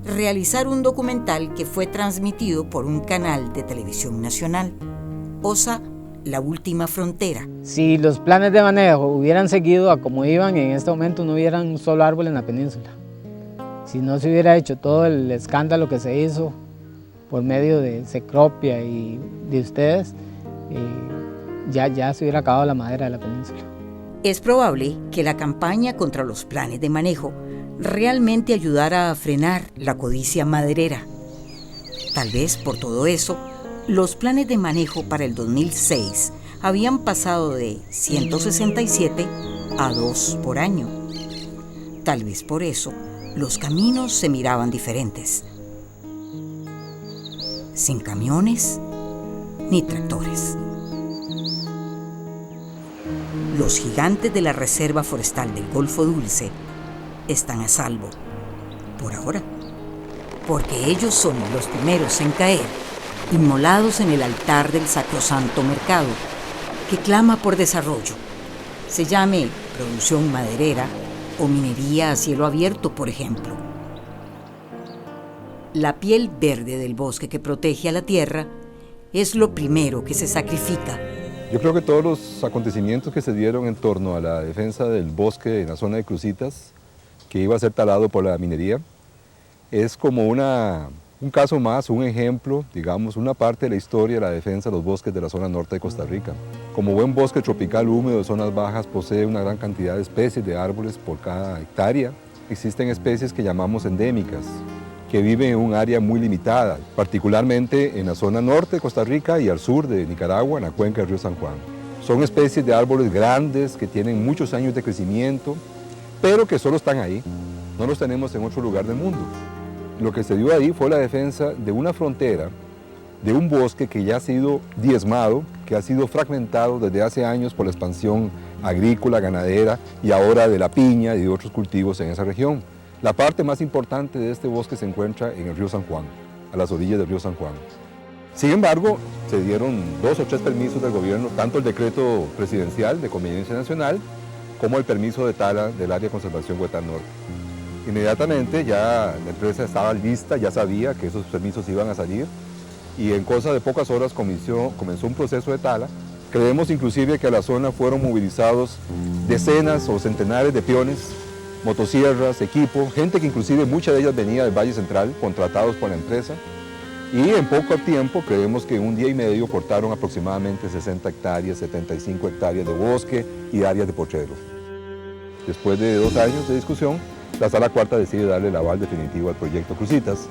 Speaker 2: realizar un documental que fue transmitido por un canal de televisión nacional, OSA, La Última Frontera.
Speaker 22: Si los planes de manejo hubieran seguido a como iban, en este momento no hubieran un solo árbol en la península. Si no se hubiera hecho todo el escándalo que se hizo por medio de Cecropia y de ustedes, ya se hubiera acabado la madera de la península.
Speaker 2: Es probable que la campaña contra los planes de manejo realmente ayudara a frenar la codicia maderera. Tal vez por todo eso, los planes de manejo para el 2006 habían pasado de 167 a 2 por año. Tal vez por eso, los caminos se miraban diferentes. Sin camiones ni tractores. Los gigantes de la Reserva Forestal del Golfo Dulce están a salvo, por ahora, porque ellos son los primeros en caer, inmolados en el altar del sacrosanto mercado, que clama por desarrollo, se llame producción maderera o minería a cielo abierto, por ejemplo. La piel verde del bosque que protege a la tierra es lo primero que se sacrifica.
Speaker 23: Yo creo que todos los acontecimientos que se dieron en torno a la defensa del bosque en la zona de Cruzitas, que iba a ser talado por la minería, es como un caso más, un ejemplo, digamos, una parte de la historia de la defensa de los bosques de la zona norte de Costa Rica. Como buen bosque tropical húmedo de zonas bajas, posee una gran cantidad de especies de árboles por cada hectárea. Existen especies que llamamos endémicas, que viven en un área muy limitada, particularmente en la zona norte de Costa Rica y al sur de Nicaragua, en la cuenca del río San Juan. Son especies de árboles grandes que tienen muchos años de crecimiento, pero que solo están ahí, no los tenemos en otro lugar del mundo. Lo que se dio ahí fue la defensa de una frontera, de un bosque que ya ha sido diezmado, que ha sido fragmentado desde hace años por la expansión agrícola, ganadera y ahora de la piña y de otros cultivos en esa región. La parte más importante de este bosque se encuentra en el río San Juan, a las orillas del río San Juan. Sin embargo, se dieron 2 o 3 permisos del gobierno, tanto el decreto presidencial de conveniencia nacional como el permiso de tala del área de conservación Huetán Norte. Inmediatamente ya la empresa estaba lista, ya sabía que esos permisos iban a salir y en cosa de pocas horas comenzó un proceso de tala. Creemos inclusive que a la zona fueron movilizados decenas o centenares de peones, motosierras, equipo, gente que inclusive mucha de ellas venía del Valle Central, contratados por la empresa. Y en poco tiempo, creemos que en un día y medio cortaron aproximadamente 60 hectáreas, 75 hectáreas de bosque y áreas de potrero. Después de 2 años de discusión, la Sala Cuarta decide darle el aval definitivo al proyecto Cruzitas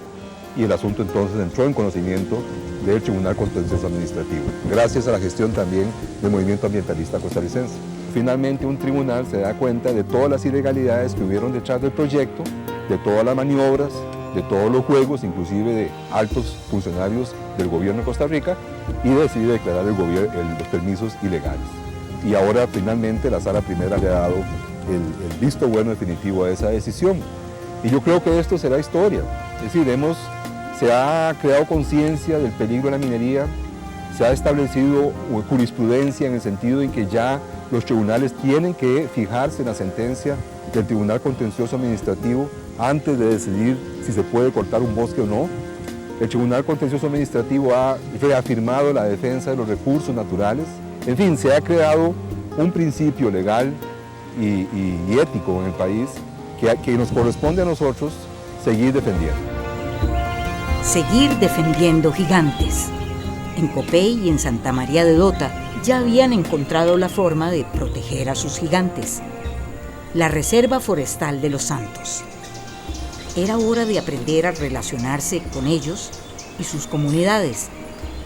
Speaker 23: y el asunto entonces entró en conocimiento del Tribunal Contencioso Administrativo, gracias a la gestión también del movimiento ambientalista costarricense. Finalmente un tribunal se da cuenta de todas las ilegalidades que hubieron detrás del proyecto, de todas las maniobras, de todos los juegos, inclusive de altos funcionarios del gobierno de Costa Rica, y decide declarar los permisos ilegales. Y ahora finalmente la Sala Primera le ha dado el visto bueno definitivo a esa decisión. Y yo creo que esto será historia. Es decir, se ha creado conciencia del peligro de la minería, se ha establecido jurisprudencia en el sentido en que ya los tribunales tienen que fijarse en la sentencia del Tribunal Contencioso Administrativo antes de decidir si se puede cortar un bosque o no. El Tribunal Contencioso Administrativo ha reafirmado la defensa de los recursos naturales. En fin, se ha creado un principio legal y ético en el país que nos corresponde a nosotros seguir defendiendo.
Speaker 2: Seguir defendiendo gigantes. En Copey y en Santa María de Dota ya habían encontrado la forma de proteger a sus gigantes. La Reserva Forestal de los Santos. Era hora de aprender a relacionarse con ellos y sus comunidades,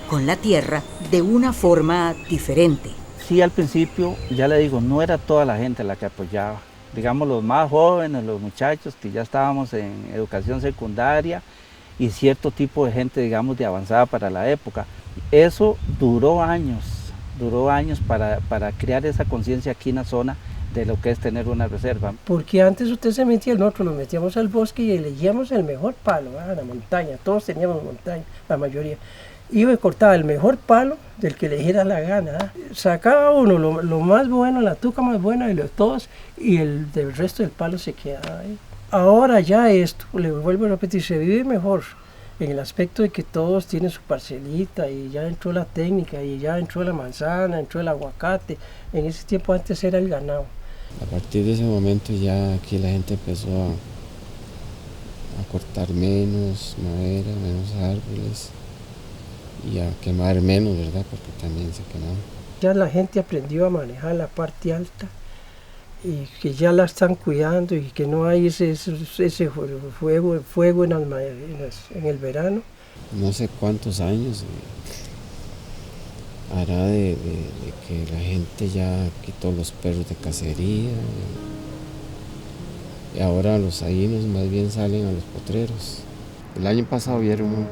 Speaker 2: con la tierra, de una forma diferente.
Speaker 11: Sí, al principio, ya le digo, no era toda la gente la que apoyaba. Digamos, los más jóvenes, los muchachos que ya estábamos en educación secundaria y cierto tipo de gente, digamos, de avanzada para la época. Eso duró años para crear esa conciencia aquí en la zona de lo que es tener una reserva.
Speaker 13: Porque antes usted se metía, nosotros nos metíamos al bosque y elegíamos el mejor palo, a la montaña, todos teníamos montaña, la mayoría. Iba y cortaba el mejor palo del que le diera la gana. Sacaba uno lo más bueno, la tuca más buena de los todos, y el del resto del palo se quedaba ahí. Ahora ya esto, le vuelvo a repetir, se vive mejor en el aspecto de que todos tienen su parcelita y ya entró la técnica y ya entró la manzana, entró el aguacate. En ese tiempo antes era el ganado.
Speaker 10: A partir de ese momento ya aquí la gente empezó a cortar menos madera, menos árboles y a quemar menos, ¿verdad? Porque también se quemaban.
Speaker 13: Ya la gente aprendió a manejar la parte alta y que ya la están cuidando y que no hay ese fuego en el verano.
Speaker 10: No sé cuántos años hará de que la gente ya quitó los perros de cacería y ahora los ainos más bien salen a los potreros. El año pasado vieron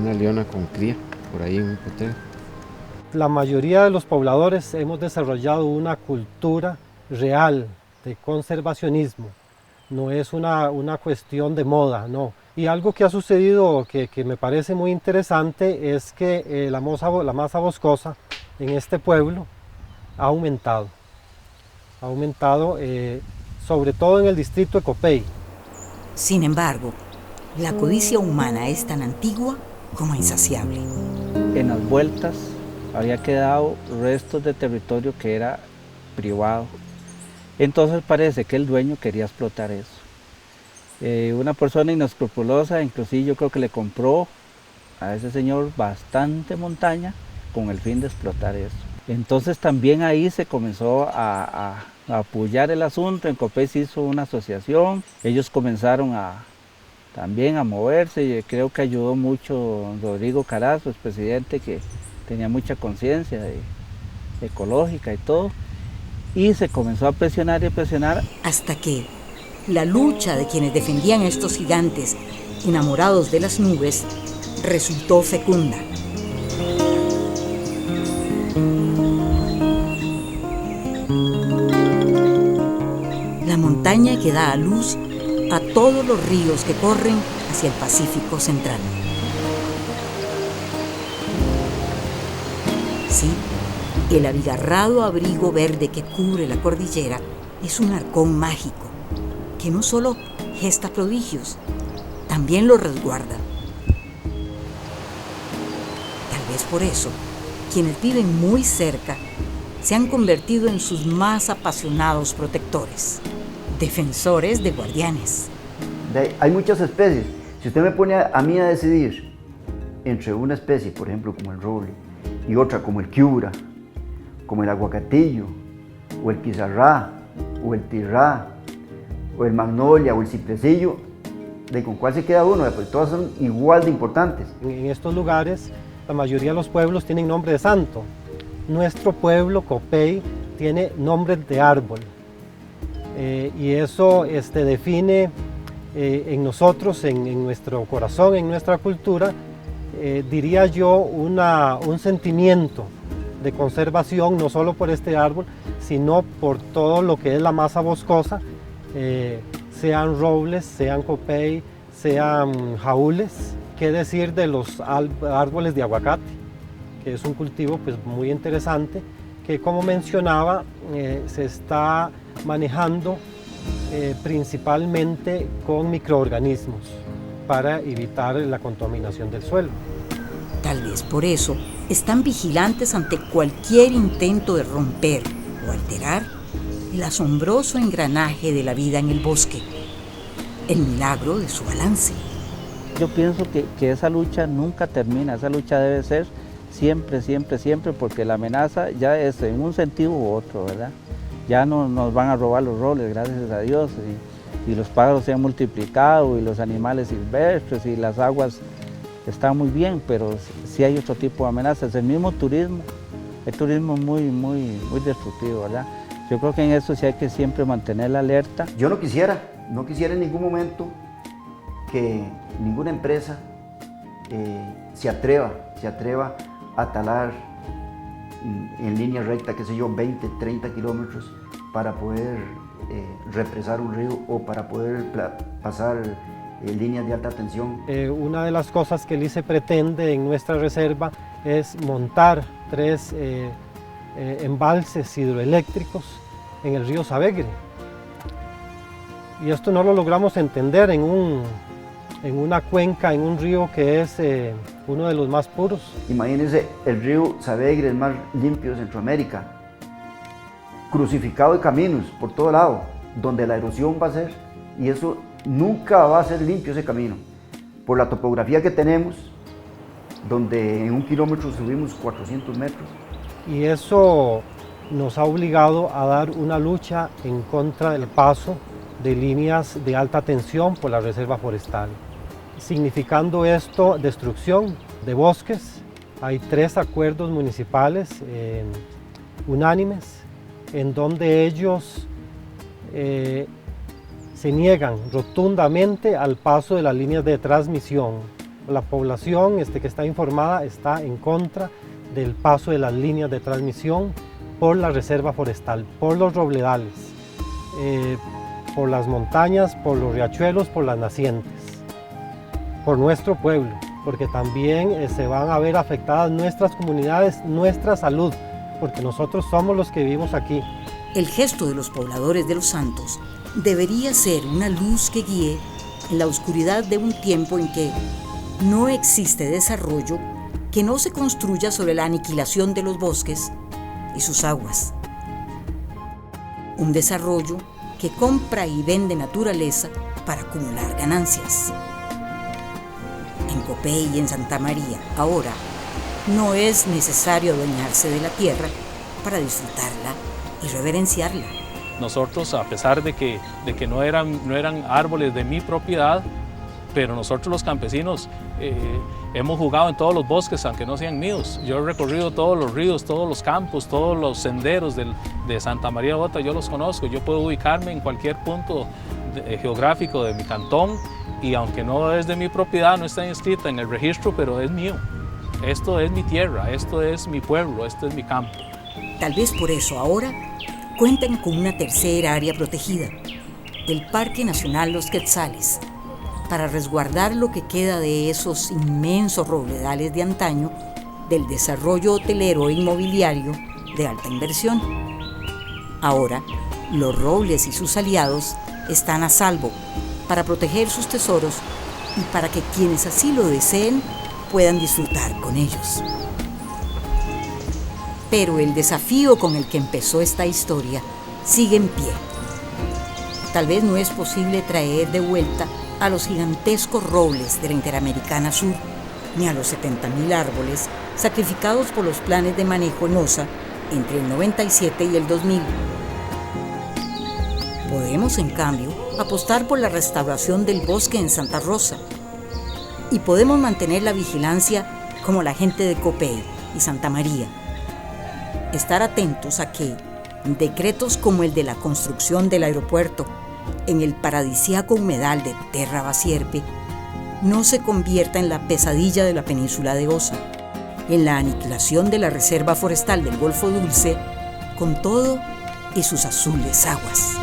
Speaker 10: una leona con cría por ahí en un potrero.
Speaker 4: La mayoría de los pobladores hemos desarrollado una cultura real de conservacionismo, no es una cuestión de moda, no. Y algo que ha sucedido que me parece muy interesante es que la masa boscosa en este pueblo ha aumentado sobre todo en el distrito de Copey.
Speaker 2: Sin embargo, la codicia humana es tan antigua como insaciable.
Speaker 11: En las vueltas había quedado restos de territorio que era privado. Entonces parece que el dueño quería explotar eso. Una persona inescrupulosa, inclusive yo creo que le compró a ese señor bastante montaña con el fin de explotar eso. Entonces también ahí se comenzó a apoyar el asunto. En Copey se hizo una asociación, ellos comenzaron también a moverse y creo que ayudó mucho don Rodrigo Carazo, el presidente, que tenía mucha conciencia ecológica y todo. Y se comenzó a presionar y a presionar.
Speaker 2: Hasta que la lucha de quienes defendían a estos gigantes enamorados de las nubes resultó fecunda. La montaña que da a luz a todos los ríos que corren hacia el Pacífico Central. Sí, el abigarrado abrigo verde que cubre la cordillera es un arcón mágico que no solo gesta prodigios, también los resguarda. Tal vez por eso, quienes viven muy cerca se han convertido en sus más apasionados protectores, defensores de guardianes.
Speaker 14: Hay muchas especies. Si usted me pone a mí a decidir entre una especie, por ejemplo, como el roble, y otra como el quiubra, como el aguacatillo, o el pizarrá, o el tirrá, o el magnolia, o el cipresillo, ¿con cuál se queda uno? Pues todas son igual de importantes.
Speaker 4: En estos lugares, la mayoría de los pueblos tienen nombre de santo. Nuestro pueblo, Copey, tiene nombre de árbol. Y eso define en nosotros, en nuestro corazón, en nuestra cultura, diría yo, un sentimiento de conservación, no solo por este árbol, sino por todo lo que es la masa boscosa, sean robles, sean Copey, sean jaúles. ¿Qué decir de los árboles de aguacate? Que es un cultivo pues, muy interesante, que como mencionaba, se está manejando principalmente con microorganismos para evitar la contaminación del suelo.
Speaker 2: Tal vez por eso están vigilantes ante cualquier intento de romper o alterar el asombroso engranaje de la vida en el bosque, el milagro de su balance.
Speaker 11: Yo pienso que esa lucha nunca termina, esa lucha debe ser siempre, siempre, siempre, porque la amenaza ya es en un sentido u otro, ¿verdad? Ya no nos van a robar los robles, gracias a Dios, y los pájaros se han multiplicado, y los animales silvestres, y las aguas están muy bien, pero sí hay otro tipo de amenazas. El mismo turismo, el turismo muy destructivo, ¿verdad? Yo creo que en eso sí hay que siempre mantener la alerta.
Speaker 14: Yo no quisiera en ningún momento que ninguna empresa se atreva a talar en línea recta, qué sé yo, 20, 30 kilómetros para poder represar un río o para poder pasar líneas de alta tensión.
Speaker 4: Una de las cosas que el ICE pretende en nuestra reserva es montar 3 embalses hidroeléctricos en el río Savegre. Y esto no lo logramos entender en una cuenca, en un río que es uno de los más puros.
Speaker 14: Imagínense, el río Savegre, el más limpio de Centroamérica, crucificado de caminos por todo lado, donde la erosión va a ser, y eso nunca va a ser limpio ese camino, por la topografía que tenemos, donde en 1 kilómetro subimos 400 metros.
Speaker 4: Y eso nos ha obligado a dar una lucha en contra del paso de líneas de alta tensión por la reserva forestal, significando esto destrucción de bosques. Hay 3 acuerdos municipales unánimes en donde ellos se niegan rotundamente al paso de las líneas de transmisión. La población que está informada está en contra del paso de las líneas de transmisión por la reserva forestal, por los robledales, por las montañas, por los riachuelos, por las nacientes, por nuestro pueblo, porque también se van a ver afectadas nuestras comunidades, nuestra salud, porque nosotros somos los que vivimos aquí.
Speaker 2: El gesto de los pobladores de Los Santos debería ser una luz que guíe en la oscuridad de un tiempo en que no existe desarrollo que no se construya sobre la aniquilación de los bosques y sus aguas. Un desarrollo que compra y vende naturaleza para acumular ganancias. En Copey y en Santa María, ahora, no es necesario adueñarse de la tierra para disfrutarla y reverenciarla.
Speaker 12: Nosotros, a pesar de que no eran árboles de mi propiedad, pero nosotros los campesinos hemos jugado en todos los bosques, aunque no sean míos. Yo he recorrido todos los ríos, todos los campos, todos los senderos de Santa María de Bogotá, yo los conozco. Yo puedo ubicarme en cualquier punto geográfico de mi cantón y aunque no es de mi propiedad, no está inscrita en el registro, pero es mío. Esto es mi tierra, esto es mi pueblo, esto es mi campo.
Speaker 2: Tal vez por eso ahora cuentan con una tercera área protegida, el Parque Nacional Los Quetzales, para resguardar lo que queda de esos inmensos robledales de antaño del desarrollo hotelero e inmobiliario de alta inversión. Ahora, los robles y sus aliados están a salvo para proteger sus tesoros y para que quienes así lo deseen puedan disfrutar con ellos. Pero el desafío con el que empezó esta historia sigue en pie. Tal vez no es posible traer de vuelta a los gigantescos robles de la Interamericana Sur, ni a los 70.000 árboles sacrificados por los planes de manejo en OSA entre el 97 y el 2000. Podemos, en cambio, apostar por la restauración del bosque en Santa Rosa y podemos mantener la vigilancia como la gente de Copey y Santa María. Estar atentos a que decretos como el de la construcción del aeropuerto en el paradisíaco humedal de Terra Basierpe no se convierta en la pesadilla de la península de Osa, en la aniquilación de la reserva forestal del Golfo Dulce, con todo y sus azules aguas.